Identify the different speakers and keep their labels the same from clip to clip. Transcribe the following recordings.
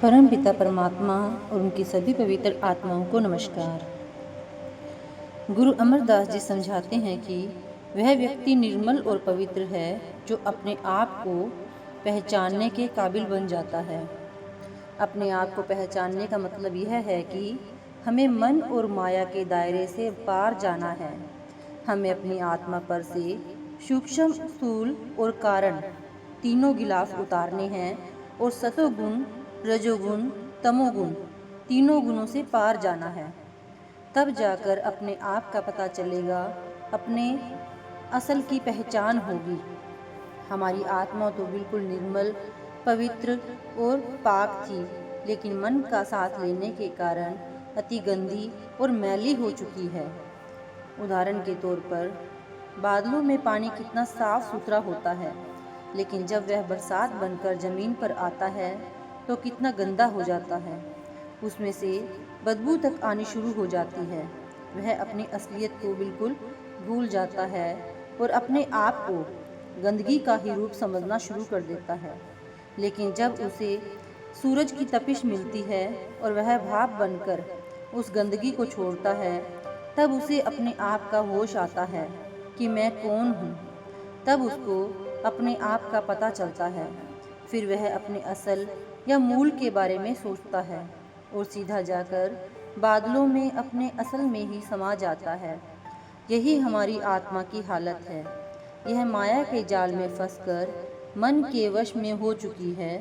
Speaker 1: परम पिता परमात्मा और उनकी सभी पवित्र आत्माओं को नमस्कार। गुरु अमरदास जी समझाते हैं कि वह व्यक्ति निर्मल और पवित्र है जो अपने आप को पहचानने के काबिल बन जाता है। अपने आप को पहचानने का मतलब यह है कि हमें मन और माया के दायरे से पार जाना है। हमें अपनी आत्मा पर से सूक्ष्म, स्थूल और कारण तीनों गिलाफ उतारने हैं और सतोगुण, रजोगुण, तमोगुण तीनों गुणों से पार जाना है। तब जाकर अपने आप का पता चलेगा, अपने असल की पहचान होगी। हमारी आत्मा तो बिल्कुल निर्मल, पवित्र और पाक थी, लेकिन मन का साथ लेने के कारण अति गंदी और मैली हो चुकी है। उदाहरण के तौर पर बादलों में पानी कितना साफ सुथरा होता है, लेकिन जब वह बरसात बनकर जमीन पर आता है तो कितना गंदा हो जाता है। उसमें से बदबू तक आनी शुरू हो जाती है। वह अपनी असलियत को बिल्कुल भूल जाता है और अपने आप को गंदगी का ही रूप समझना शुरू कर देता है। लेकिन जब उसे सूरज की तपिश मिलती है और वह भाप बनकर उस गंदगी को छोड़ता है, तब उसे अपने आप का होश आता है कि मैं कौन हूँ। तब उसको अपने आप का पता चलता है। फिर वह अपने असल या मूल के बारे में सोचता है और सीधा जाकर बादलों में अपने असल में ही समा जाता है। यही हमारी आत्मा की हालत है। यह माया के जाल में फंसकर मन के वश में हो चुकी है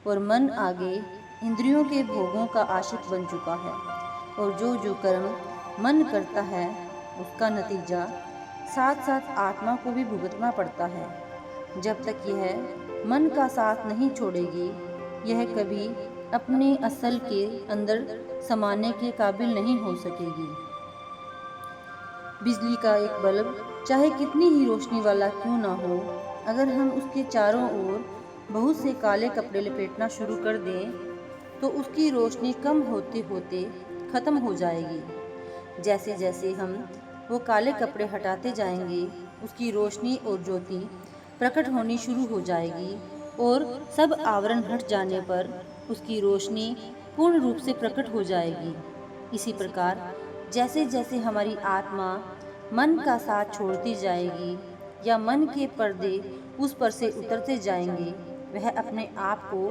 Speaker 1: और मन आगे इंद्रियों के भोगों का आशिक बन चुका है। और जो जो कर्म मन करता है उसका नतीजा साथ साथ आत्मा को भी भुगतना पड़ता है। जब तक यह मन का साथ नहीं छोड़ेगी, यह कभी अपने असल के अंदर समाने के काबिल नहीं हो सकेगी। बिजली का एक बल्ब चाहे कितनी ही रोशनी वाला क्यों ना हो, अगर हम उसके चारों ओर बहुत से काले कपड़े लपेटना शुरू कर दें तो उसकी रोशनी कम होते होते खत्म हो जाएगी। जैसे जैसे हम वो काले कपड़े हटाते जाएंगे, उसकी रोशनी और ज्योति प्रकट होनी शुरू हो जाएगी और सब आवरण हट जाने पर उसकी रोशनी पूर्ण रूप से प्रकट हो जाएगी। इसी प्रकार जैसे जैसे हमारी आत्मा मन का साथ छोड़ती जाएगी या मन के पर्दे उस पर से उतरते जाएंगे, वह अपने आप को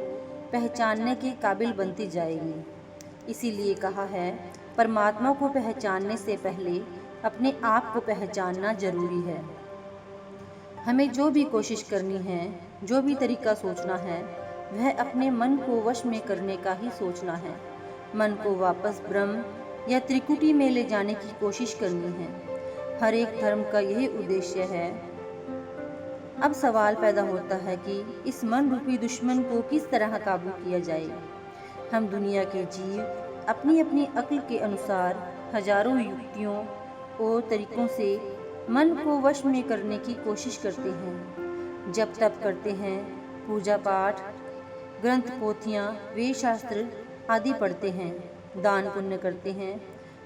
Speaker 1: पहचानने के काबिल बनती जाएगी। इसीलिए कहा है, परमात्मा को पहचानने से पहले अपने आप को पहचानना जरूरी है। हमें जो भी कोशिश करनी है, जो भी तरीका सोचना है, वह अपने मन को वश में करने का ही सोचना है। मन को वापस ब्रह्म या त्रिकुटी में ले जाने की कोशिश करनी है। हर एक धर्म का यही उद्देश्य है। अब सवाल पैदा होता है कि इस मन रूपी दुश्मन को किस तरह काबू किया जाए। हम दुनिया के जीव अपनी अपनी अक्ल के अनुसार हजारों युक्तियों और तरीकों से मन को वश में करने की कोशिश करते हैं। जप तप करते हैं, पूजा पाठ, ग्रंथ पोथियाँ, वेद शास्त्र आदि पढ़ते हैं, दान पुण्य करते हैं,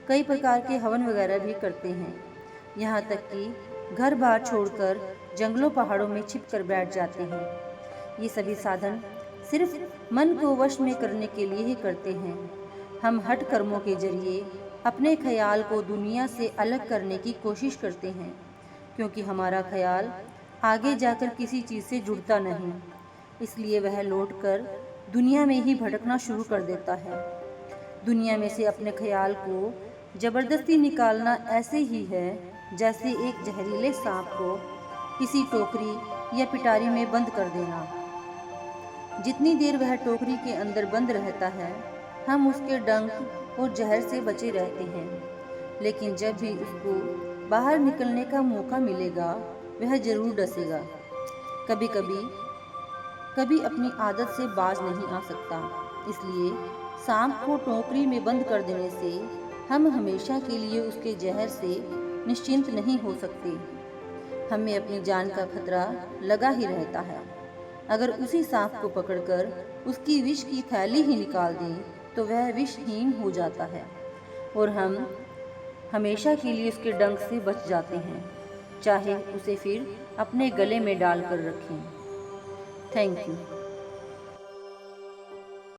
Speaker 1: कई प्रकार के हवन वगैरह भी करते हैं। यहाँ तक कि घर बार छोड़कर जंगलों पहाड़ों में छिप कर बैठ जाते हैं। ये सभी साधन सिर्फ मन को वश में करने के लिए ही करते हैं। हम हठ कर्मों के जरिए अपने ख्याल को दुनिया से अलग करने की कोशिश करते हैं, क्योंकि हमारा ख्याल आगे जाकर किसी चीज़ से जुड़ता नहीं। इसलिए वह लौटकर दुनिया में ही भटकना शुरू कर देता है। दुनिया में से अपने ख्याल को जबरदस्ती निकालना ऐसे ही है जैसे एक जहरीले सांप को किसी टोकरी या पिटारी में बंद कर देना। जितनी देर वह टोकरी के अंदर बंद रहता है, हम उसके डंक और जहर से बचे रहते हैं। लेकिन जब भी उसको बाहर निकलने का मौका मिलेगा, वह जरूर डसेगा। कभी अपनी आदत से बाज नहीं आ सकता। इसलिए सांप को टोकरी में बंद कर देने से हम हमेशा के लिए उसके जहर से निश्चिंत नहीं हो सकते। हमें अपनी जान का खतरा लगा ही रहता है। अगर उसी सांप को पकड़कर उसकी विष की थैली ही निकाल दें तो वह विषहीन हो जाता है और हम हमेशा के लिए उसके डंक से बच जाते हैं, चाहे उसे फिर अपने गले में डालकर रखें। Thank you.